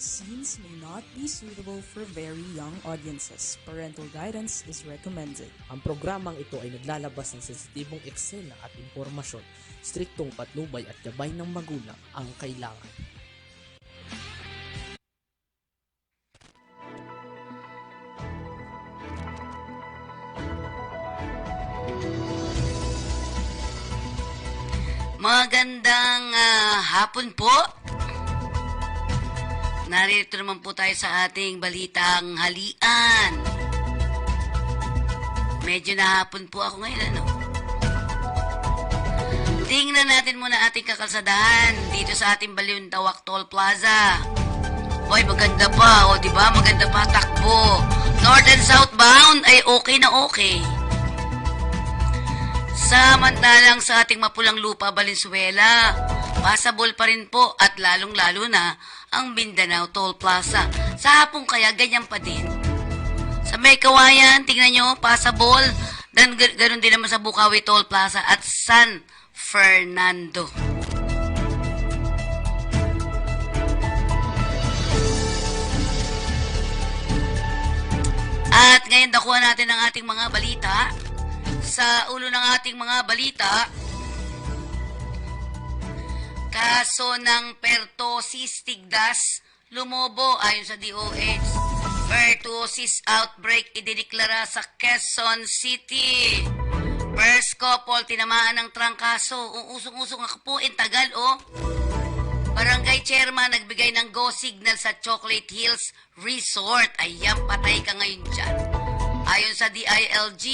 Scenes may not be suitable for very young audiences. Parental guidance is recommended. Ang programang ito ay naglalabas ng sensitibong eksena at impormasyon. Striktong patnubay at gabay ng magulang ang kailangan. Magandang hapon po. Narito naman po tayo sa ating balitang halian. Medyo nahapon po ako ngayon, ano? Tingnan natin muna ating kakalsadahan dito sa ating Balintawak Toll Plaza. Boy, maganda pa, o diba? Maganda pa takbo. North and southbound ay okay na okay. Samantalang sa ating Mapulang Lupa, Valenzuela, passable pa rin po at lalong-lalo na ang Mindanao Toll Plaza. Sa hapon kaya, ganyan pa din. Sa May Kawayan, tingnan nyo, passable. Dan ganun din naman sa Bukawi Toll Plaza at San Fernando. At ngayon, dakuha natin ang ating mga balita. Sa ulo ng ating mga balita, kaso ng pertussis tigdas lumobo ayon sa DOH. Pertussis outbreak idineklara sa Quezon City. First couple tinamaan ng trangkaso. Usong-usong ako po in Tagal, oh. Barangay chairman nagbigay ng go signal sa Chocolate Hills Resort. Ayan, patay ka ngayon dyan. Ayon sa DILG,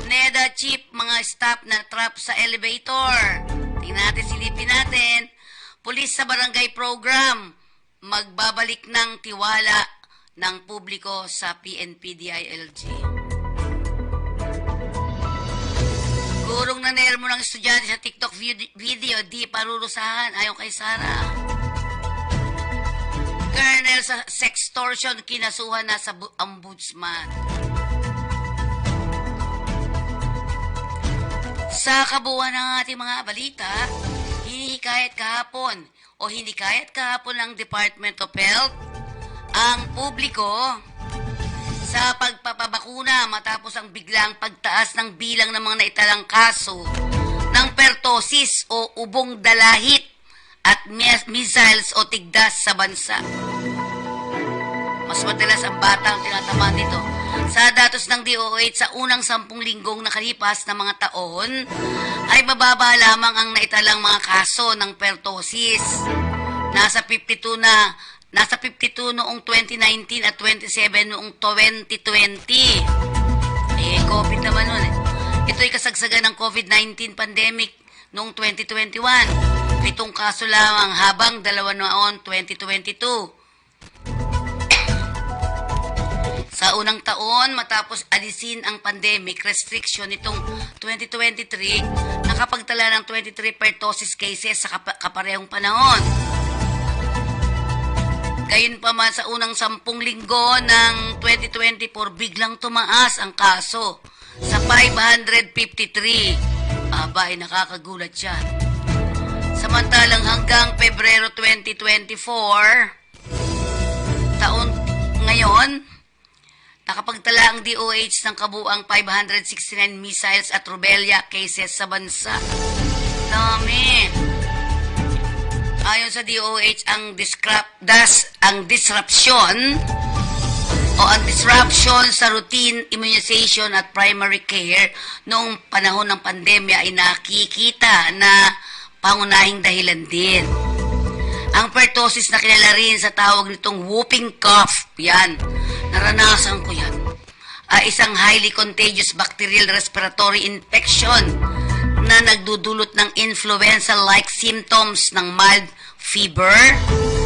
NEDA chief, mga staff na trap sa elevator. Tingnan natin, silipin natin. Pulis sa barangay program, magbabalik ng tiwala ng publiko sa PNP DILG. Gurong na nermo ng estudyante sa TikTok video, di parurusahan ayon kay Sara. Colonel sa sextortion, kinasuhan na sa ombudsman. Sa kabuuan ng ating mga balita, hinihikayat kahapon o hinikayat kahapon ng Department of Health ang publiko sa pagpapabakuna matapos ang biglang pagtaas ng bilang ng mga naitalang kaso ng pertussis o ubong dalahit at missiles o tigdas sa bansa. Mas madalas ang bata ang tinatamaan nito. Sa datos ng DOH, sa unang 10 linggong nakalipas na mga taon, ay mababa lamang ang naitalang mga kaso ng pertussis. Nasa 52 noong 2019 at 27 noong 2020. COVID naman nun eh. Ito'y kasagsagan ng COVID-19 pandemic noong 2021. 7 kaso lamang habang 2 noon 2022. Sa unang taon, matapos alisin ang pandemic restriction nitong 2023, nakapagtala ng 23 pertussis cases sa kaparehong panahon. Gayunpaman sa unang 10 linggo ng 2024, biglang tumaas ang kaso sa 553. Abay, nakakagulat yan. Samantalang hanggang Pebrero 2024, taon ngayon, nakapagtala ang DOH ng kabuang 569 missiles at rubella cases sa bansa. Dami. Ayon sa DOH, ang disruption sa routine immunization at primary care noong panahon ng pandemya ay nakikita na pangunahing dahilan din. Ang pertussis na kilala rin sa tawag nitong whooping cough, yan, naranasan ko yan, ay isang highly contagious bacterial respiratory infection na nagdudulot ng influenza-like symptoms ng mild fever,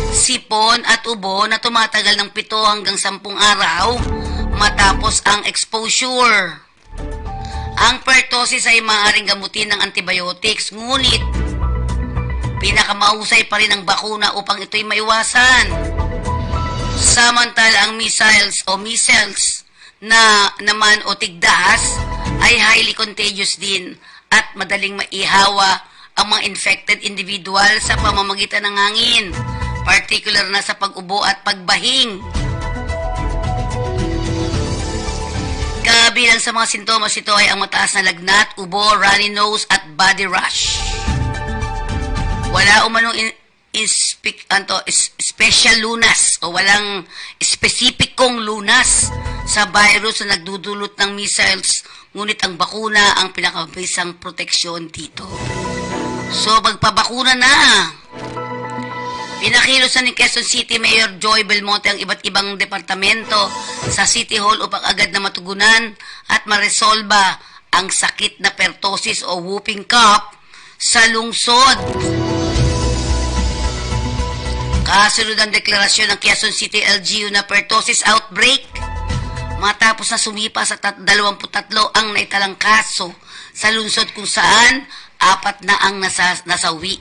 sipon at ubo na tumatagal ng 7 hanggang 10 araw matapos ang exposure. Ang pertussis ay maaaring gamutin ng antibiotics, ngunit pinakamahusay pa rin ang bakuna upang ito'y maiwasan. Samantala ang measles na naman o tigdas ay highly contagious din at madaling maihawa ang mga infected individual sa pamamagitan ng hangin, particular na sa pag-ubo at pagbahing. Kabilang sa mga sintomas ito ay ang mataas na lagnat, ubo, runny nose at body rash. Wala umanong special lunas o walang espesipikong lunas sa virus na nagdudulot ng measles, ngunit ang bakuna ang pinakamabisang proteksyon dito. So, magpabakuna na! Pinakilusan ni Quezon City Mayor Joy Belmonte ang iba't ibang departamento sa City Hall upang agad na matugunan at maresolba ang sakit na pertosis o whooping cough sa lungsod. Kasunod ang deklarasyon ng Quezon City LGU na pertosis outbreak matapos na sumipa sa 23 ang naitalang kaso sa lungsod kung saan 4 na ang nasawi.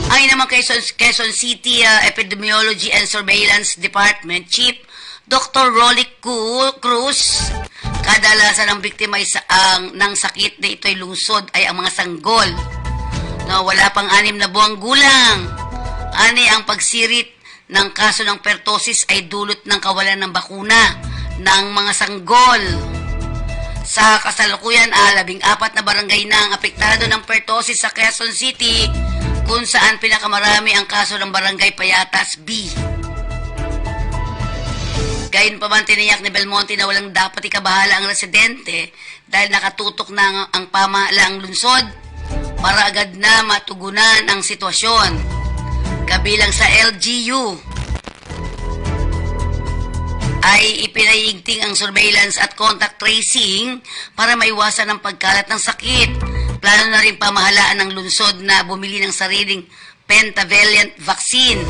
Ayon naman kay Quezon City Epidemiology and Surveillance Department Chief Dr. Rolly Cruz, kadalasan ang biktima ng sakit na ito'y lungsod ay ang mga sanggol na wala pang 6 na buwang gulang. Ani ang pagsirit ng kaso ng pertosis ay dulot ng kawalan ng bakuna ng mga sanggol. Sa kasalukuyan, 14 na barangay na ang apektado ng pertosis sa Quezon City, kung saan pinakamarami ang kaso ng Barangay Payatas B. Gayunpaman tiniyak ni Belmonte na walang dapat ikabahala ang residente dahil nakatutok na ang pamahalaang lungsod para agad na matugunan ang sitwasyon. Kabilang sa LGU ay ipinahigting ang surveillance at contact tracing para maiwasan ang pagkalat ng sakit. Plano na rin pamahalaan ng lungsod na bumili ng sariling pentavalent vaccine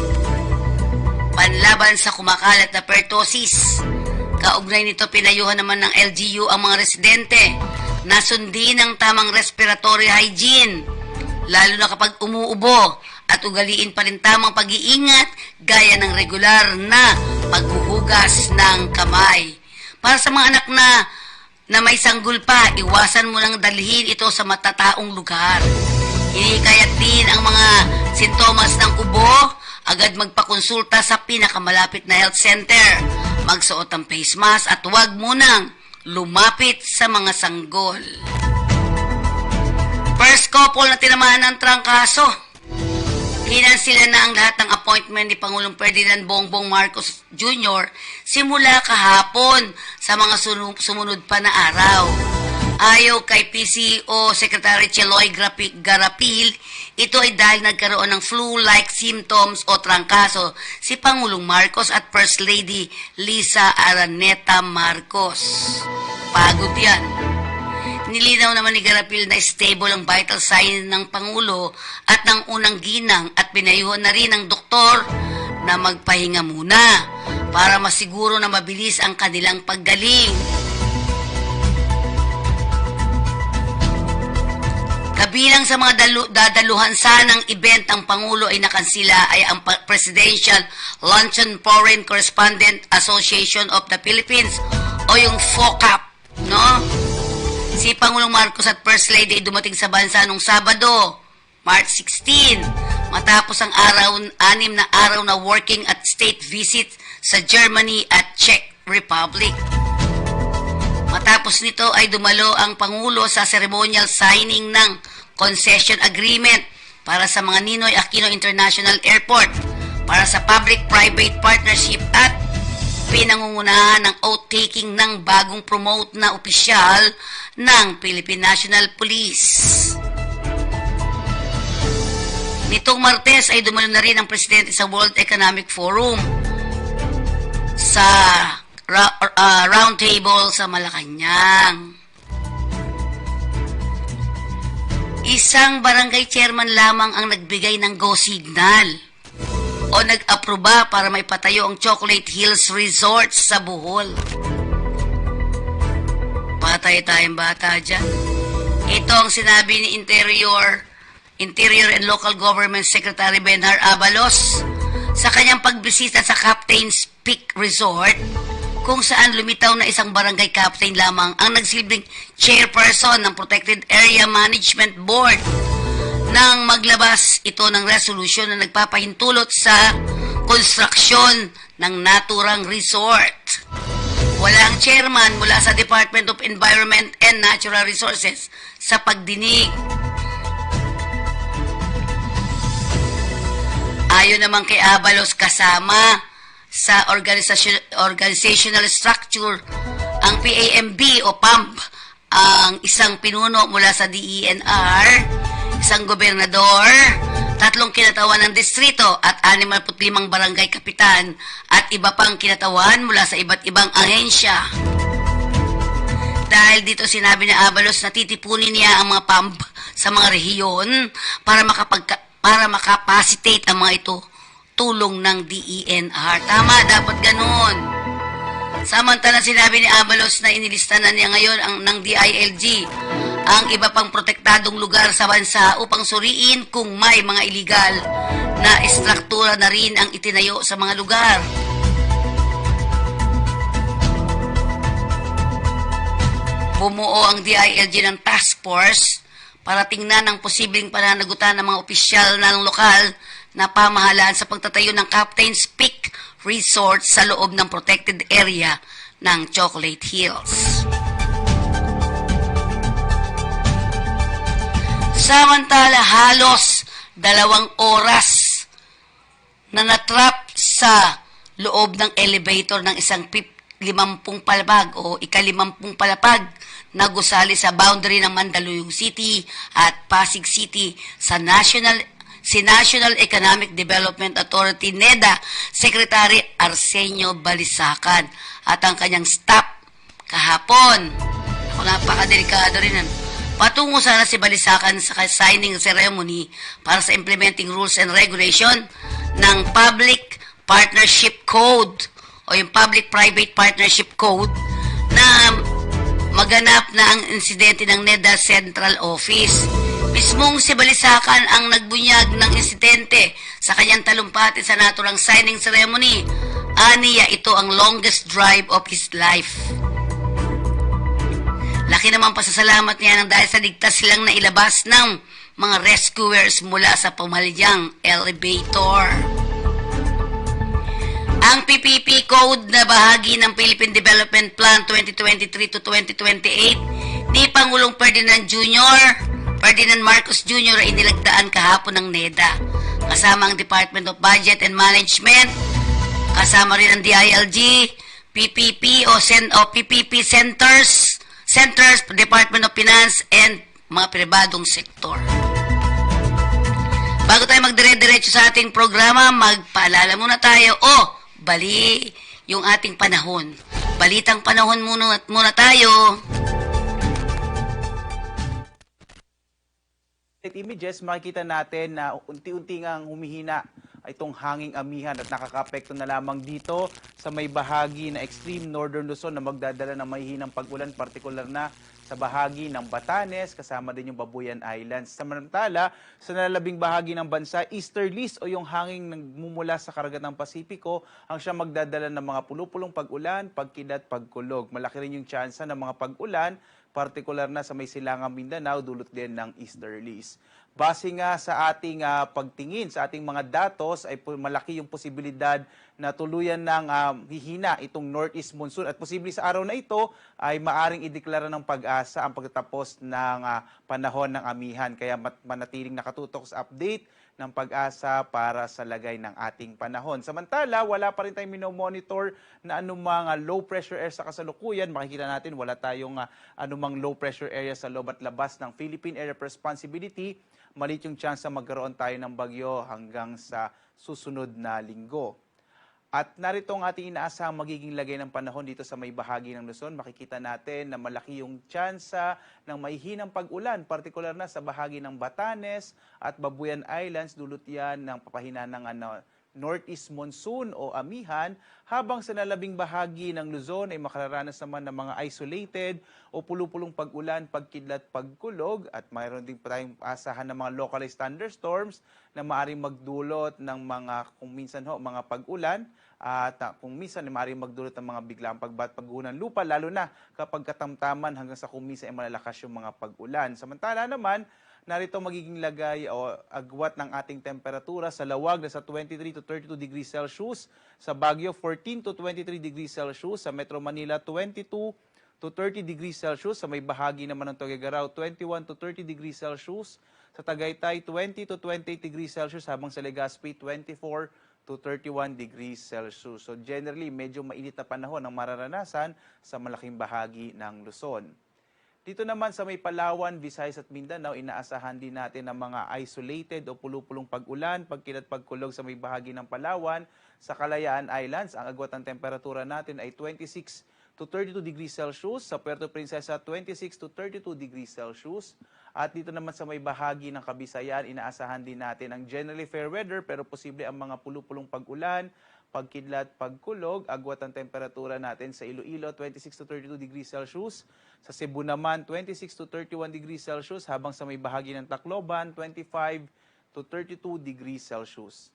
panlaban sa kumakalat na pertosis. Kaugnay nito, pinayuhan naman ng LGU ang mga residente na sundin ang tamang respiratory hygiene, lalo na kapag umuubo, at ugaliin pa rin tamang pag-iingat gaya ng regular na paghuhugas ng kamay. Para sa mga anak na may sanggol pa, iwasan mo nang dalhin ito sa matataong lugar. Hinikayat din ang mga sintomas ng ubo, agad magpakonsulta sa pinakamalapit na health center, magsuot ng face mask at huwag munang lumapit sa mga sanggol. First couple na tinamaan ng trangkaso. Kinansila na ang lahat ng appointment ni Pangulong Ferdinand Bongbong Marcos Jr. simula kahapon sa mga sumunod pa na araw. Ayon kay PCO Secretary Cheloy Garapil, ito ay dahil nagkaroon ng flu-like symptoms o trangkaso si Pangulong Marcos at First Lady Lisa Araneta Marcos. Pagod yan. Nilinaw naman ni Garapil na stable ang vital sign ng Pangulo at ng unang ginang at pinayuhan na rin ng doktor na magpahinga muna para masiguro na mabilis ang kanilang paggaling. Kabilang sa mga dadaluhan sanang event ng Pangulo ay nakansila ay ang Presidential Luncheon Foreign Correspondent Association of the Philippines o yung FOCAP, no? Si Pangulong Marcos at First Lady ay dumating sa bansa nung Sabado, March 16, matapos ang 6 na araw na working at state visit sa Germany at Czech Republic. Matapos nito ay dumalo ang Pangulo sa ceremonial signing ng concession agreement para sa mga Ninoy Aquino International Airport para sa public-private partnership at pinangungunahan ng oath-taking ng bagong promote na opisyal ng Philippine National Police. Nitong Martes ay dumalo na rin ang presidente sa World Economic Forum sa roundtable sa Malacanang. Isang barangay chairman lamang ang nagbigay ng go signal o nag-aproba para may patayo ang Chocolate Hills Resort sa Bohol. Patay tayong bata dyan. Ito ang sinabi ni Interior and Local Government Secretary Benhar Abalos sa kanyang pagbisita sa Captain's Peak Resort, kung saan lumitaw na isang barangay captain lamang ang nagsilbing chairperson ng Protected Area Management Board. nang maglabas ito ng resolution na nagpapahintulot sa konstruksyon ng naturang resort. Walang chairman mula sa Department of Environment and Natural Resources sa pagdinig. Ayon naman kay Abalos, kasama sa organizational structure ang PAMB o PAMB, ang isang pinuno mula sa DENR, isang gobernador, 3 kinatawan ng distrito at 65 barangay kapitan at iba pang kinatawan mula sa iba't ibang ahensya. Dahil dito sinabi ni Abalos na titipunin niya ang mga PAMB sa mga rehiyon para makapacitate ang mga ito tulong ng DENR. Tama, dapat ganun. Samantala sinabi ni Abalos na inilista na niya ngayon ng DILG ang iba pang protektadong lugar sa bansa upang suriin kung may mga iligal na estruktura na rin ang itinayo sa mga lugar. Bumuo ang DILG ng task force para tingnan ang posibleng pananagutan ng mga opisyal ng lokal na pamahalaan sa pagtatayo ng Captain's Peak Resort sa loob ng protected area ng Chocolate Hills. Samantala, halos 2 oras na natrap sa loob ng elevator ng isang 50 palapag o ika-50 palapag na gusali sa boundary ng Mandaluyong City at Pasig City sa National Economic Development Authority NEDA Secretary Arsenio Balisacan at ang kanyang staff kahapon. Napakadelikado rin. Patungo sana si Balisacan sa signing ceremony para sa implementing rules and regulation ng Public Partnership Code o yung Public-Private Partnership Code na maganap na ang insidente ng NEDA Central Office. Mismong si Balisacan ang nagbunyag ng insidente sa kanyang talumpati sa naturang signing ceremony. Aniya, ito ang longest drive of his life. Laki naman pasasalamat niya nang dahil sa ligtas silang nailabas ng mga rescuers mula sa pumalyang elevator. Ang PPP Code na bahagi ng Philippine Development Plan 2023 to 2028 ni Pangulong Ferdinand Marcos Jr. ay inilagdaan kahapon ng NEDA. Kasama ang Department of Budget and Management, kasama rin ang DILG, PPP o PPP Centers, Department of Finance, and mga pribadong sektor. Bago tayo magdire-diretso sa ating programa, magpaalala muna tayo, bali yung ating panahon. Balitang panahon muna tayo. Images, makikita natin na unti-unti ngang humihina itong hanging amihan at nakakapekto na lamang dito sa may bahagi na extreme northern Luzon na magdadala ng mahihinang pag-ulan, partikular na sa bahagi ng Batanes, kasama din yung Babuyan Islands. Samantala, sa nalalabing bahagi ng bansa, easterlies o yung hanging nagmumula sa karagat ng Pasipiko ang siya magdadala ng mga pulupulong pag-ulan, pagkilat, pagkulog. Malaki rin yung tsansa ng mga pag-ulan, partikular na sa may silangang Mindanao, dulot din ng easterlies. Base nga sa ating pagtingin, sa ating mga datos, ay malaki yung posibilidad na tuluyan ng hihina itong northeast monsoon at posible sa araw na ito ay maaring ideklara ng pag-asa ang pagtatapos ng panahon ng amihan. Kaya manatiling nakatutok sa update ng pag-asa para sa lagay ng ating panahon. Samantala, wala pa rin tayong minomonitor na anumang low pressure area sa kasalukuyan. Makikita natin wala tayong anumang low pressure area sa loob at labas ng Philippine Area of Responsibility. Maliit yung chance na magkaroon tayo ng bagyo hanggang sa susunod na linggo. At narito ang ating inaasahang magiging lagay ng panahon dito sa may bahagi ng Luzon. Makikita natin na malaki yung tsansa ng maihinang pag-ulan, partikular na sa bahagi ng Batanes at Babuyan Islands. Dulot yan ng papahina ng northeast monsoon o amihan, habang sa nalabing bahagi ng Luzon ay makararanas naman ng mga isolated o pulupulong pag-ulan, pagkidlat, pagkulog, at mayroon din pa tayong asahan ng mga localized thunderstorms na maaaring magdulot ng mga, kung minsan mga pag-ulan, at kung minsan ay maaaring magdulot ng mga biglaang pagguho ng lupa, lalo na kapag katamtaman hanggang sa kung minsan ay malalakas yung mga pag-ulan. Samantala naman, narito magiging lagay o agwat ng ating temperatura sa Lawag na sa 23 to 32 degrees Celsius, sa Baguio 14 to 23 degrees Celsius, sa Metro Manila 22 to 30 degrees Celsius, sa may bahagi naman ng Tuguegarao 21 to 30 degrees Celsius, sa Tagaytay 20 to 28 degrees Celsius, habang sa Legazpi 24 to 31 degrees Celsius. So generally, medyo mainit na panahon ang mararanasan sa malaking bahagi ng Luzon. Dito naman sa may Palawan, Visayas at Mindanao, inaasahan din natin ng mga isolated o pulupulong pag-ulan, pagkilat pagkulog sa may bahagi ng Palawan. Sa Kalayaan Islands, ang agwat ng temperatura natin ay 26 to 32 degrees Celsius. Sa Puerto Princesa, 26 to 32 degrees Celsius. At dito naman sa may bahagi ng Kabisayan, inaasahan din natin ang generally fair weather pero posible ang mga pulupulong pag-ulan, pagkidlat, pagkulog. Agwat ang temperatura natin sa Iloilo, 26 to 32 degrees Celsius. Sa Cebu naman, 26 to 31 degrees Celsius. Habang sa may bahagi ng Tacloban, 25 to 32 degrees Celsius.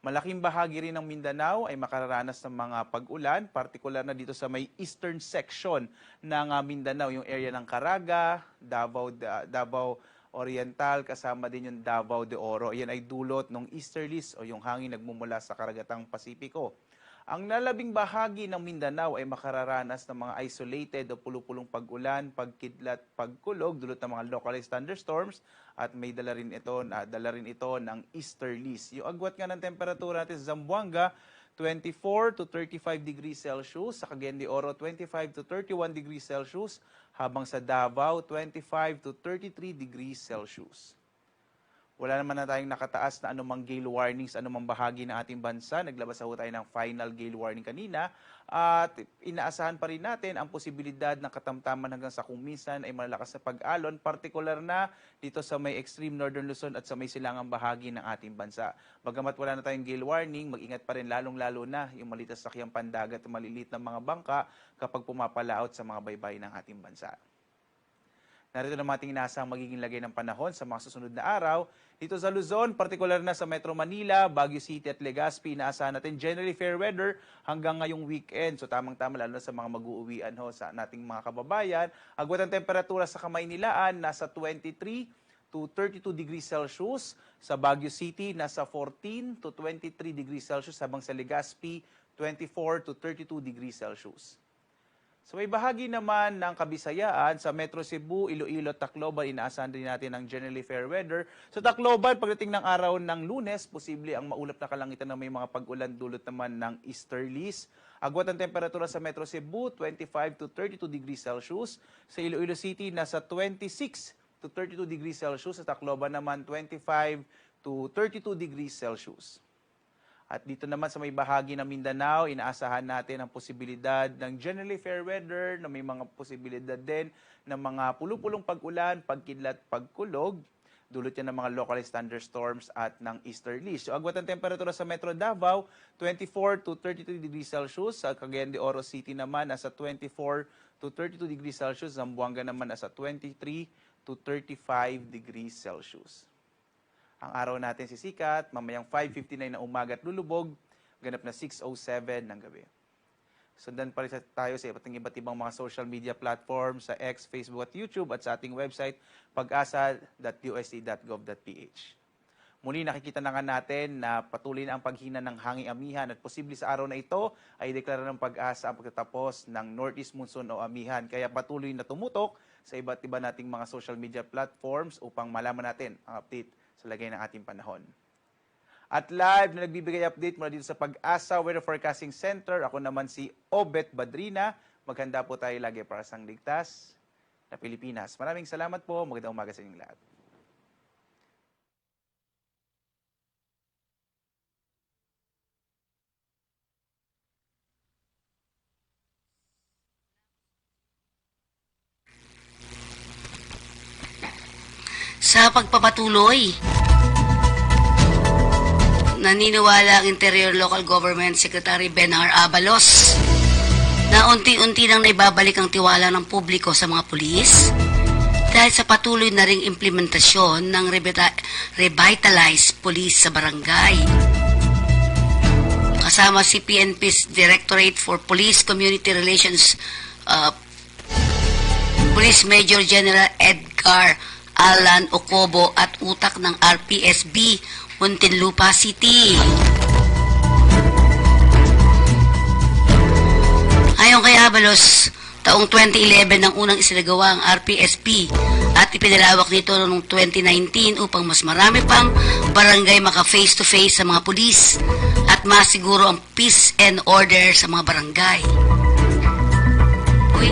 Malaking bahagi rin ng Mindanao ay makararanas ng mga pag-ulan, partikular na dito sa may eastern section ng Mindanao, yung area ng Caraga, Davao Oriental, kasama din yung Davao de Oro. Yan ay dulot ng easterlies o yung hangin nagmumula sa karagatang Pasipiko. Ang lalabing bahagi ng Mindanao ay makararanas ng mga isolated o pulupulong pag-ulan, pagkidlat, pagkulog, dulot ng mga localized thunderstorms at may dala rin ito ng easterlies. Yung agwat nga ng temperatura natin sa Zamboanga, 24 to 35 degrees Celsius, sa Cagayan de Oro 25 to 31 degrees Celsius, habang sa Davao 25 to 33 degrees Celsius. Wala naman na tayong nakataas na anumang gale warnings, anumang bahagi ng ating bansa. Naglabas ho tayo ng final gale warning kanina. At inaasahan pa rin natin ang posibilidad ng katamtaman hanggang sa kung minsan ay malalakas na pag-alon, partikular na dito sa may extreme northern Luzon at sa may silangang bahagi ng ating bansa. Bagamat wala na tayong gale warning, mag-ingat pa rin lalong-lalo na yung maliit na sakyang pandagat at maliliit na mga bangka kapag pumapalaot sa mga baybay ng ating bansa. Narito naman ating inaasang magiging lagay ng panahon sa mga susunod na araw. Dito sa Luzon, partikular na sa Metro Manila, Baguio City at Legazpi, inaasahan natin generally fair weather hanggang ngayong weekend. So tamang-tama lalo na sa mga mag-uuwian sa nating mga kababayan. Agwat ang temperatura sa Kamaynilaan, nasa 23 to 32 degrees Celsius. Sa Baguio City, nasa 14 to 23 degrees Celsius. Habang sa Legazpi, 24 to 32 degrees Celsius. So may bahagi naman ng Kabisayaan, sa Metro Cebu, Iloilo, Tacloban, inaasahan din natin ang generally fair weather. Sa Tacloban, pagdating ng araw ng Lunes, posible ang maulap na kalangitan na may mga pag-ulan dulot naman ng easterlies. Agwat ang temperatura sa Metro Cebu, 25 to 32 degrees Celsius. Sa Iloilo City, nasa 26 to 32 degrees Celsius. Sa Tacloban naman, 25 to 32 degrees Celsius. At dito naman sa may bahagi ng Mindanao, inaasahan natin ang posibilidad ng generally fair weather, na may mga posibilidad din ng mga pulupulong pag-ulan, pagkidlat, pagkulog, dulot yan ng mga localized thunderstorms at ng easterlies. So agwat ang temperatura sa Metro Davao, 24 to 33 degrees Celsius. Sa Cagayan de Oro City naman, nasa 24 to 32 degrees Celsius. Zamboanga naman, nasa 23 to 35 degrees Celsius. Ang araw natin sisikat, mamayang 5:59 ng umaga at lulubog, ganap na 6:07 ng gabi. Sundan pa rin tayo sa iba't ibang mga social media platforms, sa X, Facebook at YouTube, at sa ating website, pag-asa.usd.gov.ph. Muli nakikita na nga natin na patuloy na ang paghina ng hanging amihan at posible sa araw na ito ay deklara ng Pag-asa ang pagtatapos ng Northeast Monsoon o amihan. Kaya patuloy na tumutok sa iba't iba nating mga social media platforms upang malaman natin ang update sa lagay ng ating panahon. At live na nagbibigay update mula dito sa Pag-asa Weather Forecasting Center, ako naman si Obet Badrina. Maghanda po tayo lagi para sa ligtas na Pilipinas. Maraming salamat po. Magandang umaga sa inyong lahat. Sa pagpapatuloy, naniniwala ang Interior Local Government Secretary Benar Abalos na unti-unti nang naibabalik ang tiwala ng publiko sa mga pulis dahil sa patuloy na ring implementasyon ng revitalized police sa barangay. Kasama si PNP's Directorate for Police Community Relations, Police Major General Edgar Alan Ocobo at utak ng RPSB, Muntinlupa City. Ayon kay Abalos, taong 2011 nang unang isinagawa ang RPSB at ipinalawak nito noong 2019 upang mas marami pang barangay maka face-to-face sa mga pulis at masiguro ang peace and order sa mga barangay. Uy.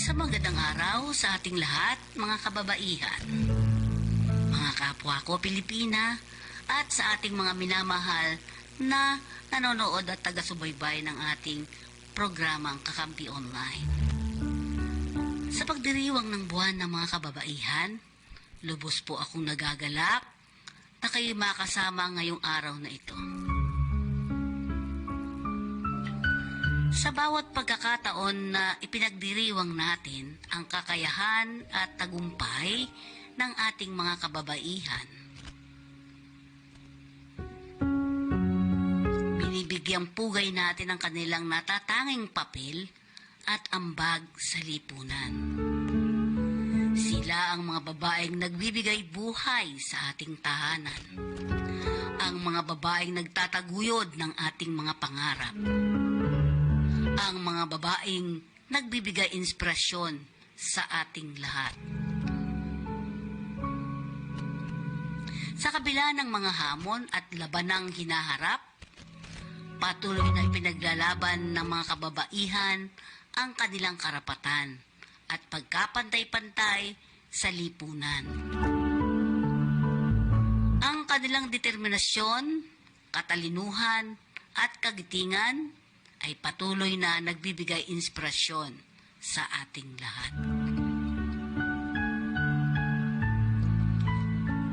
Sa magandang araw sa ating lahat, mga kababaihan, mga kapwa ko Pilipina, at sa ating mga minamahal na nanonood at taga-subaybay ng ating programang Kakampi Online. Sa pagdiriwang ng buwan ng mga kababaihan, lubos po akong nagagalak na kayo makasama ngayong araw na ito. Sa bawat pagkakataon na ipinagdiriwang natin ang kakayahan at tagumpay ng ating mga kababaihan, binibigyang pugay natin ang kanilang natatanging papel at ambag sa lipunan. Sila ang mga babaeng nagbibigay buhay sa ating tahanan, ang mga babaeng nagtataguyod ng ating mga pangarap, ang mga babaeng nagbibigay inspirasyon sa ating lahat. Sa kabila ng mga hamon at labanang hinaharap, patuloy na ipinaglalaban ng mga kababaihan ang kanilang karapatan at pagkapantay-pantay sa lipunan. Ang kanilang determinasyon, katalinuhan at kagitingan ay patuloy na nagbibigay inspirasyon sa ating lahat.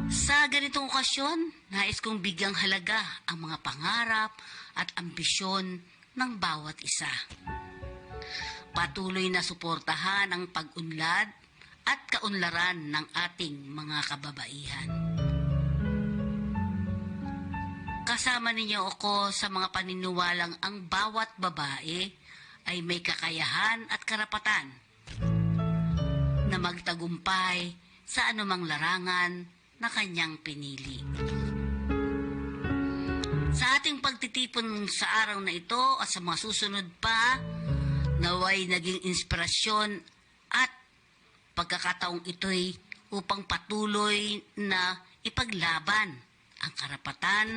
Sa ganitong okasyon, nais kong bigyang halaga ang mga pangarap at ambisyon ng bawat isa. Patuloy na suportahan ang pag-unlad at kaunlaran ng ating mga kababaihan. Kasama ninyo ako sa mga paniniwalang ang bawat babae ay may kakayahan at karapatan na magtagumpay sa anumang larangan na kanyang pinili. Sa ating pagtitipon sa araw na ito at sa mga susunod pa, naway naging inspirasyon at pagkakataong ito'y upang patuloy na ipaglaban ang karapatan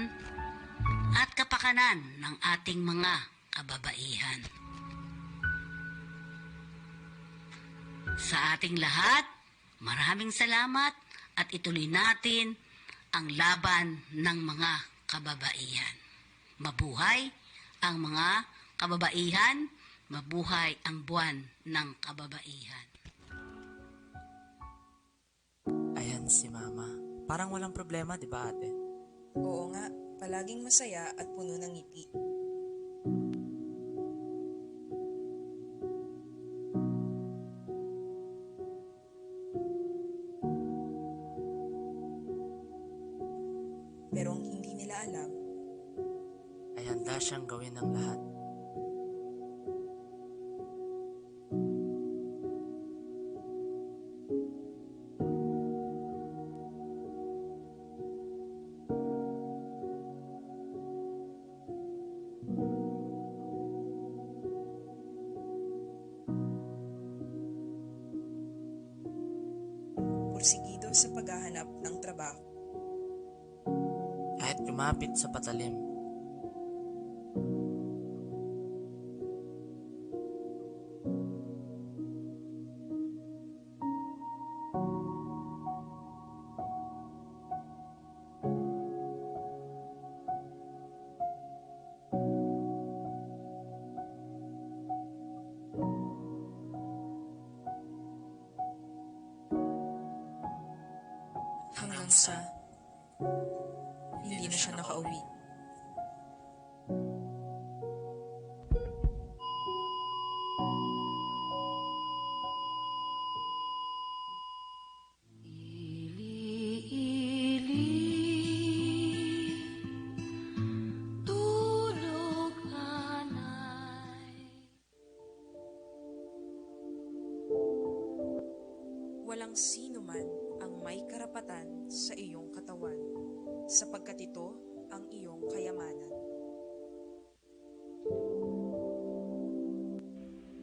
at kapakanan ng ating mga kababaihan. Sa ating lahat, maraming salamat at ituloy natin ang laban ng mga kababaihan. Mabuhay ang mga kababaihan, mabuhay ang buwan ng kababaihan. Ayan si Mama. Parang walang problema, di ba ate? Oo nga, palaging masaya at puno ng ngiti. Pero ang hindi nila alam, Ay handa siyang gawin ng lahat. pursigido sa paghahanap ng trabaho. Kahit lumapit sa patalim. Hanggang sa hindi na siya nakauwi. ang sino man ang may karapatan sa iyong katawan, sapagkat ito ang iyong kayamanan.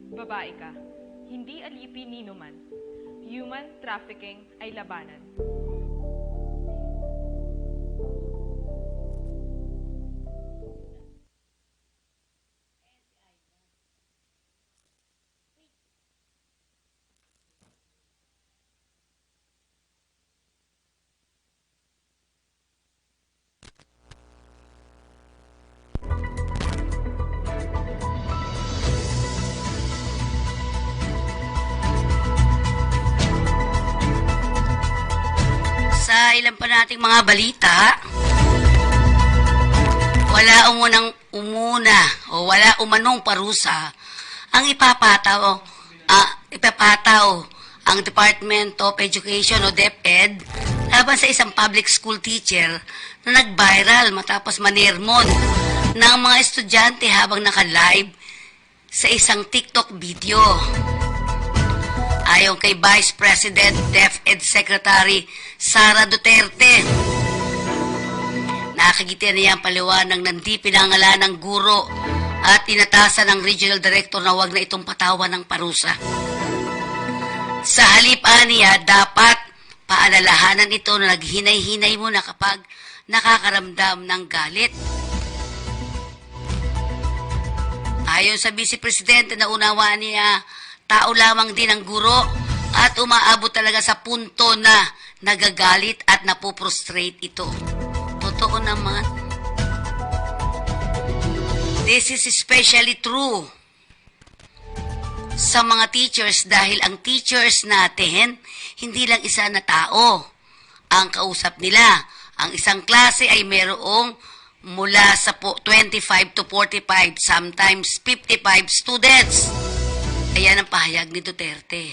Babae ka, hindi alipin ni numan. Human trafficking ay labanan. Sa ilan pa nating mga balita, wala umanong parusa ang ipapataw ang Department of Education o DepEd laban sa isang public school teacher na nag-viral matapos manermon ng mga estudyante habang naka-live sa isang TikTok video. Ayon kay Vice President DepEd Secretary Sara Duterte, nakikita niya ang paliwanag ng di pinangalan ng guro at tinatasan ng Regional Director na huwag na itong patawan ng parusa. Sa halip niya, dapat paalalahanan ito na naghinay-hinay muna kapag nakakaramdam ng galit. Ayon sa Vice Presidente, naunawaan niya tao lamang din ang guro at umaabot talaga sa punto na nagagalit at napuprostrate ito. Totoo naman. This is especially true sa mga teachers dahil ang teachers natin hindi lang isa na tao ang kausap nila. Ang isang klase ay mayroong mula sa 25 to 45, sometimes 55 students. Ayan ang pahayag ni Duterte.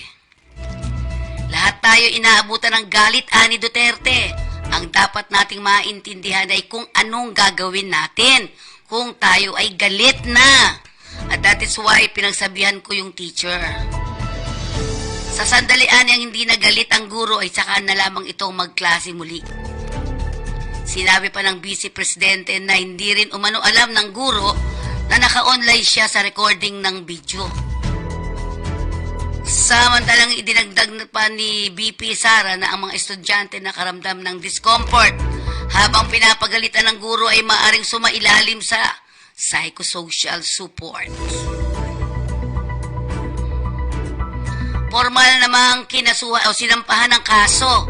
Lahat tayo inaabutan ng galit ni Duterte. Ang dapat nating maintindihan ay kung anong gagawin natin kung tayo ay galit na. At that is why pinagsabihan ko yung teacher. Sa sandalian ang hindi nagalit ang guro ay saka na lamang itong magklase muli. Sinabi pa ng Vice Presidente na hindi rin umano alam ng guro na naka-online siya sa recording ng video. Samantalang idinagdag pa ni BP Sara na ang mga estudyante nakaramdam ng discomfort habang pinapagalitan ng guro ay maaring sumailalim sa psychosocial support. Formal namang kinasuha o sinampahan ng kaso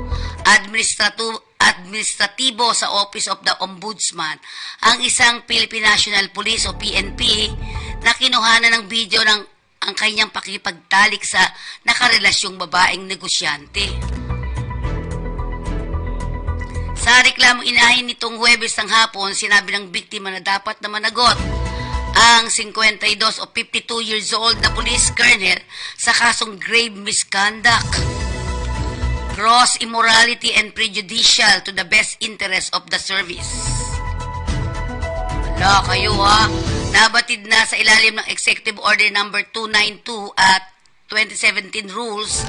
administratibo sa Office of the Ombudsman ang isang Philippine National Police o PNP na kinuhanan ng video ng ang kanyang pakipagtalik sa nakarelasyong babaeng negosyante. Sa reklamong inahin nitong Huwebes ng hapon, sinabi ng biktima na dapat na managot ang 52 o 52 years old na police colonel sa kasong grave misconduct, gross immorality and prejudicial to the best interest of the service. Wala kayo ha. Nabatid na sa ilalim ng Executive Order Number 292 at 2017 Rules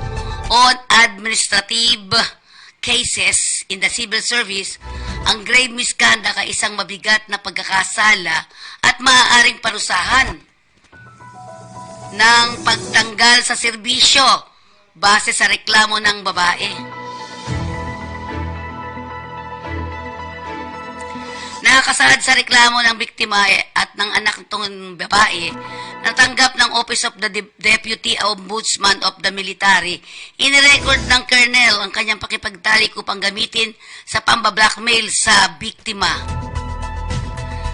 on Administrative Cases in the Civil Service, ang grave misconduct ay isang mabigat na pagkakasala at maaaring parusahan ng pagtanggal sa serbisyo base sa reklamo ng babae. Nakakasaad sa reklamo ng biktima at ng anak nitong babae, natanggap ng Office of the Deputy Ombudsman of the Military, inirecord ng Colonel ang kanyang pakipagtalik upang gamitin sa pambablackmail sa biktima.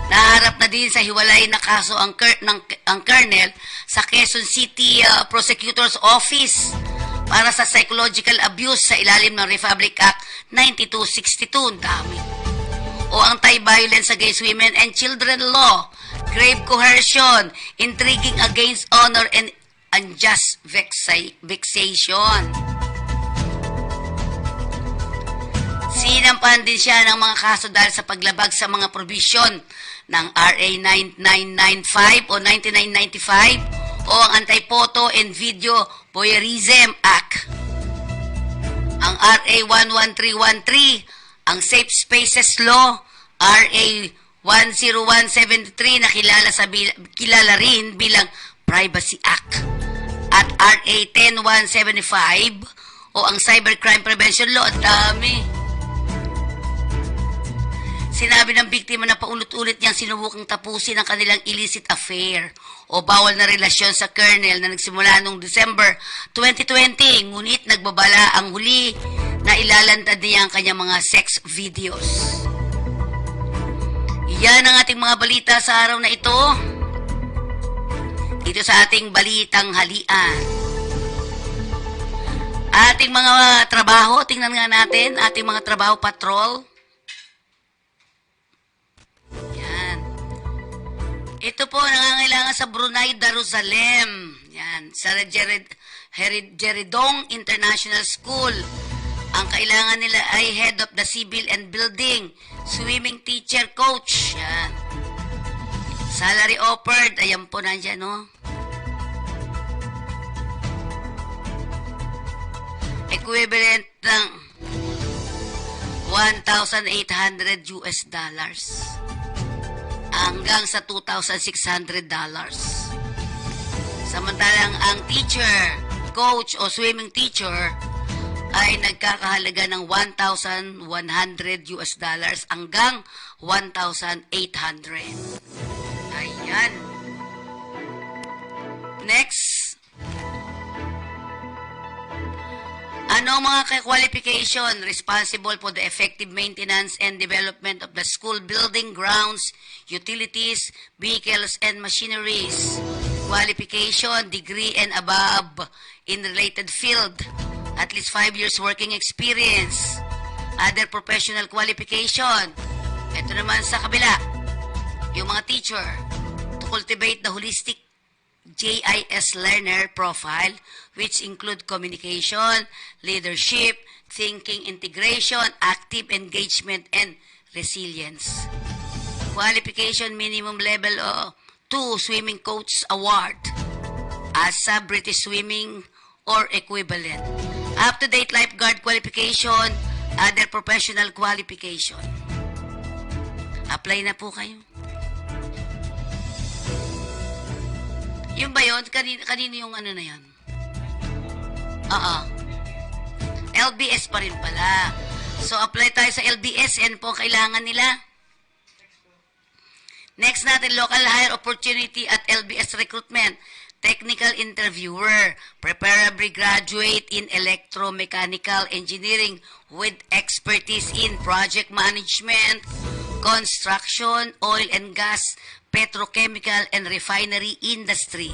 Naharap na din sa hiwalay na kaso ang Colonel sa Quezon City Prosecutor's Office para sa psychological abuse sa ilalim ng Republic Act 9262. Dami. O Anti-Violence Against Women and Children Law, grave coercion, intriguing against honor, and unjust vexation. Sinampahan din siya ng mga kaso dahil sa paglabag sa mga probisyon ng RA 9995 o 1995 o ang Anti-Photo and Video Voyeurism Act. ang RA 11313, ang Safe Spaces Law, RA 10173 na kilala rin bilang Privacy Act, at RA 10175 o ang Cybercrime Prevention Law. Ang dami. Sinabi ng biktima na paulit-ulit niyang sinubukang tapusin ang kanilang illicit affair o bawal na relasyon sa colonel na nagsimula noong December 2020, ngunit nagbabala ang huli na ilalantad niya ang kanyang mga sex videos. Yan ang ating mga balita sa araw na ito. Dito sa ating balitang halian. Ating mga trabaho, tingnan nga natin, ating mga trabaho patrol. Yan. Ito po, nangangailangan sa Brunei Darussalam. Yan, sa Jeridong International School. Ang kailangan nila ay head of the civil and building, swimming teacher coach. Yan. Salary offered, ayan po nandiyan, no? Equivalent ng $1,800 hanggang sa $2,600. Samantalang ang teacher, coach o swimming teacher ay nagkakahalaga ng $1,100 hanggang $1,800. Ayan. Next. Ano mga qualification responsible for the effective maintenance and development of the school building, grounds, utilities, vehicles, and machineries? Qualification, degree and above in related field. At least 5 years working experience. Other professional qualification. Ito naman sa kabila. Yung mga teacher. To cultivate the holistic JIS learner profile, which include communication, leadership, thinking, integration, active engagement, and resilience. Qualification minimum level 2 swimming coach award. ASA British Swimming or equivalent. Up-to-date lifeguard qualification, other professional qualification. Apply na po kayo. Yung ba yun? Kanino yung ano na yun? LBS pa rin pala. So, apply tayo sa LBS. Yan po kailangan nila. Next natin, local hire opportunity at LBS recruitment. Technical interviewer, preferably graduate in electromechanical engineering with expertise in project management, construction, oil and gas, petrochemical and refinery industry.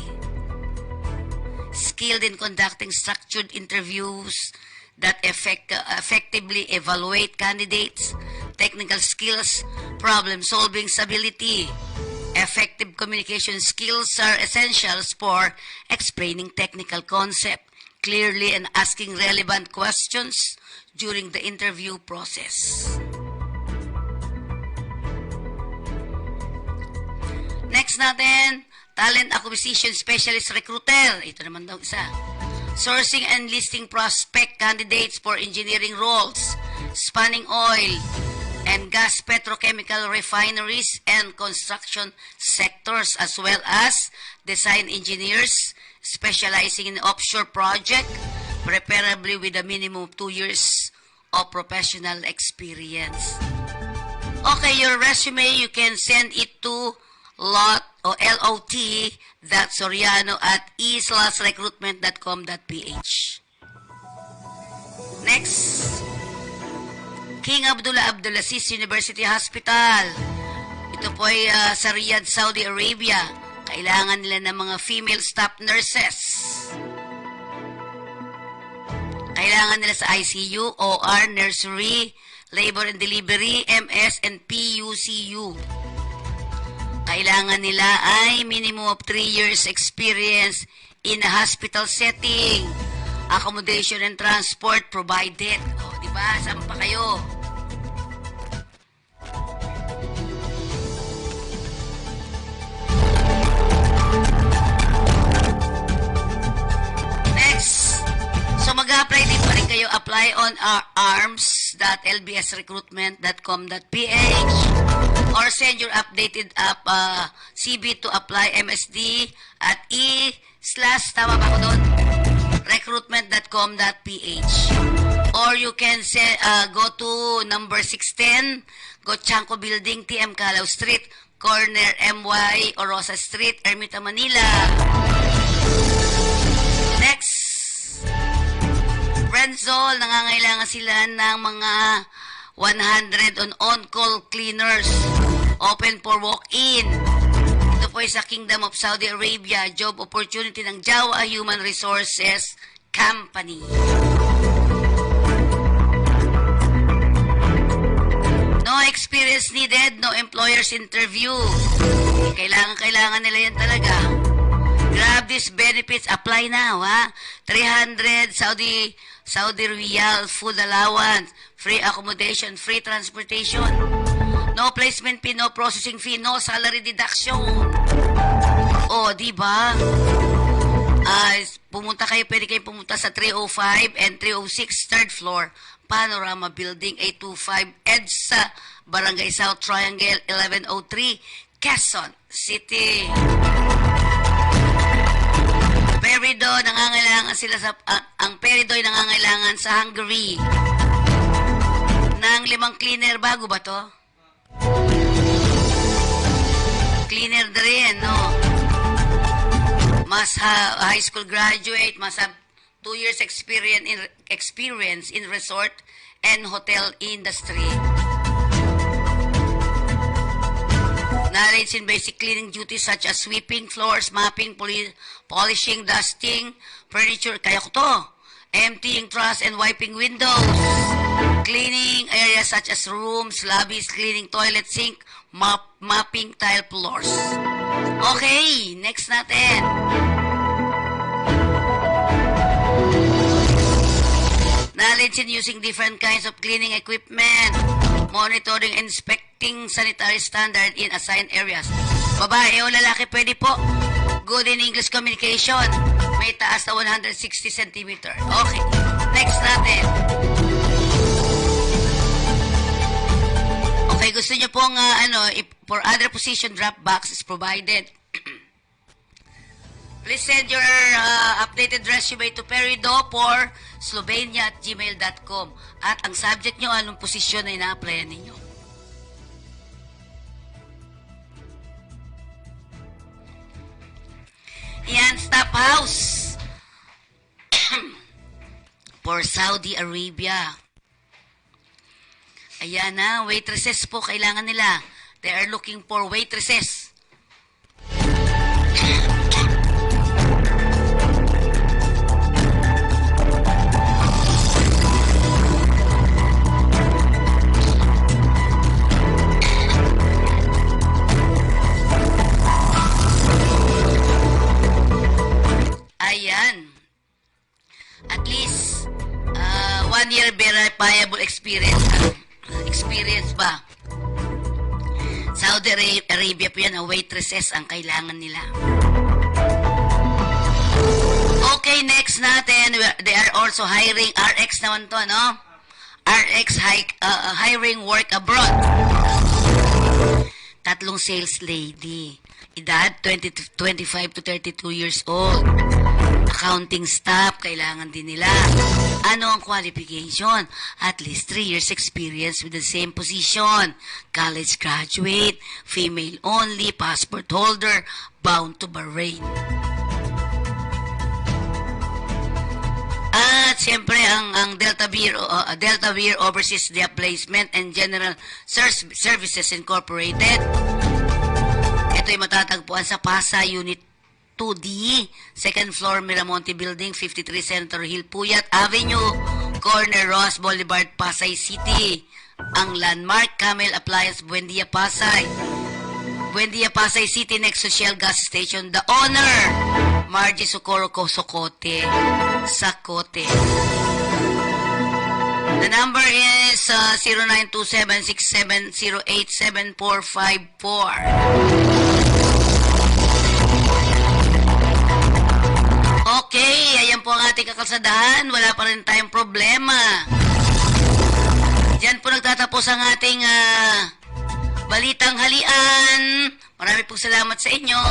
Skilled in conducting structured interviews that effectively evaluate candidates, technical skills, problem-solving ability. Effective communication skills are essentials for explaining technical concept clearly and asking relevant questions during the interview process. Next natin, talent acquisition specialist recruiter. Ito naman daw isa. Sourcing and listing prospect candidates for engineering roles, spanning oil and gas, petrochemical refineries and construction sectors, as well as design engineers specializing in offshore project, preferably with a minimum of 2 years of professional experience. Okay, your resume, you can send it to lot.soriano@e/recruitment.com.ph. Next, King Abdulaziz University Hospital. Ito po ay sa Riyadh, Saudi Arabia. Kailangan nila ng mga female staff nurses. Kailangan nila sa ICU, OR, nursery, labor and delivery, MS, and PUCU. Kailangan nila ay minimum of 3 years experience in a hospital setting. Accommodation and transport provided. O, diba? Saan pa kayo? Next. So, mag-apply din pa rin kayo, apply on arms.lbsrecruitment.com.ph or send your updated CV to apply MSD at tama ba ko doon? recruitment.com.ph or you can go to number 610 Gochanco Building, TM Calao Street, corner MY Orosa Street, Ermita, Manila. Next, Brenzol, nangangailangan sila ng mga 100 on-call cleaners. Open for walk-in. Ito po ay sa Kingdom of Saudi Arabia, job opportunity ng Jawa Human Resources Company. No experience needed, no employer's interview. Kailangan nila yan talaga. Grab these benefits, apply now, ha? 300 Saudi Riyal food allowance, free accommodation, free transportation, no placement fee, no processing fee, no salary deduction. O, di ba? Pwede kayo pumunta sa 305 and 306 third floor, Panorama Building 825 EDSA, Barangay South Triangle 1103, Quezon City. Peridoy, nangangailangan sila ang Peridoy nangangailangan sa Hungary ng 5 cleaner. Bago ba to? Cleaner din, no? Must have high school graduate, must have 2 years experience in resort and hotel industry. Knowledge in basic cleaning duties such as sweeping floors, mopping, polishing, dusting, furniture, kaya ko to. Emptying trash and wiping windows. Cleaning areas such as rooms, lobbies, cleaning toilet, sink, mopping tile floors. Okay, next natin. Knowledge in using different kinds of cleaning equipment. Monitoring and inspecting sanitary standard in assigned areas. Babae o lalaki, pwede po. Good in English communication. May taas na 160 cm. Okay. Next natin. Okay, gusto nyo pong, for other position, drop box is provided. Please send your updated resume to peridopor@slovenia@gmail.com. At ang subject nyo, anong posisyon na ina-applyan ninyo. Yan, Staff House. For Saudi Arabia. Ayan na, waitresses po kailangan nila. They are looking for waitresses. Ayan. At least, 1 year verifiable experience. Experience ba? Saudi Arabia po yan, waitresses ang kailangan nila. Okay, next natin. They are also hiring RX naman to, no? RX hiring work abroad. 3 sales lady. Edad 25 to 32 years old. Accounting staff, kailangan din nila. Ano ang qualification? At least 3 years experience with the same position. College graduate, female only, passport holder, bound to Bahrain. At siyempre, ang Delta Beer oversees the placement and general services incorporated. Ito'y matatagpuan sa PASA Unit 2D, second floor, Miramonte Building, 53 Senator Hill, Puyat Avenue, corner Ross Boulevard, Pasay City. Ang landmark, Camel Appliance, Buendia, Pasay. Buendia, Pasay City, next to Shell Gas Station. The owner, Margie Socorro Socote. Sacote. The number is 092767087454. Okay, ayan po ang ating kakalsadahan. Wala pa rin tayong problema. Diyan po nagtatapos ang ating balitang halian. Marami pong salamat sa inyo.